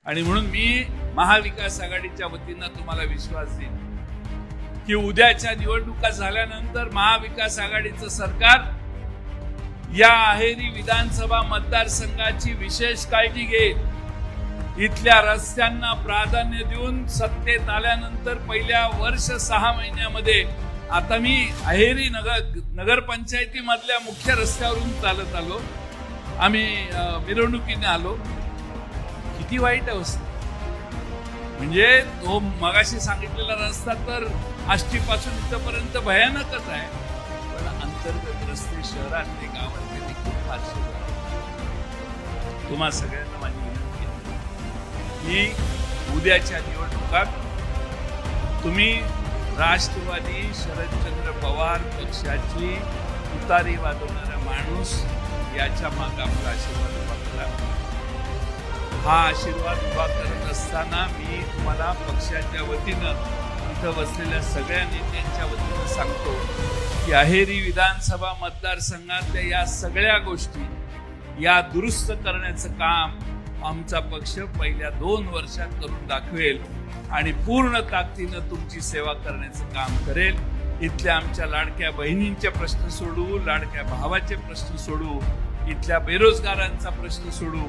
आणि म्हणून मी महाविकास आघाडीच्या वतीनं तुम्हाला विश्वास देईन की उद्याच्या निवडणुका झाल्यानंतर महाविकास आघाडीचं सरकार या अहेरी विधानसभा मतदारसंघाची विशेष काळजी घेईल। इथल्या रस्त्यांना प्राधान्य देऊन सत्तेत आल्यानंतर पहिल्या वर्ष 6 महिन्यामध्ये आता मी अहेरी नगरपंचायतीमधल्या मुख्य रस्त्यावरून चालत आलो, आम्ही मिरवणुकीने आलो। किती वाईट अवस्था, म्हणजे तो मगाशी सांगितलेला रस्ता तर आष्टीपासून इथपर्यंत भयानकच आहे, पण अंतर्गत रस्ते शहरातले गावातले देखील फारसे। तुम्हा सगळ्यांना माझी विनंती आहे की उद्याच्या निवडणुकात तुम्ही राष्ट्रवादी शरदचंद्र पवार पक्षाची तुतारी वाजवणारा माणूस याच्या मागे आपला आशीर्वाद उभा करा। हा आशीर्वाद उभा करत असताना मी तुम्हाला पक्षाच्या वतीनं इथं बसलेल्या सगळ्या नेत्यांच्या वतीनं सांगतो की अहेरी विधानसभा मतदारसंघातल्या या सगळ्या गोष्टी या दुरुस्त करण्याचं काम आमचा पक्ष पहिल्या 2 वर्षात करून दाखवेल आणि पूर्ण ताकदीनं तुमची सेवा करण्याचं काम करेल। इथल्या आमच्या लाडक्या बहिणींचे प्रश्न सोडवू, लाडक्या भावाचे प्रश्न सोडवू, इथल्या बेरोजगारांचा प्रश्न सोडवू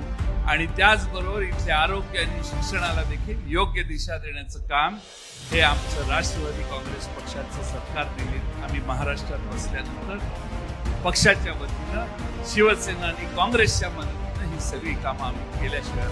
आणि त्याचबरोबर इथल्या आरोग्य आणि शिक्षणाला देखील योग्य दिशा देण्याचं काम हे आमचं राष्ट्रवादी काँग्रेस पक्षाचं सरकार देईल। आम्ही महाराष्ट्रात बसल्यानंतर पक्षाच्या वतीनं शिवसेना आणि काँग्रेसच्या मदतीनं ही सगळी कामं आम्ही केल्याशिवाय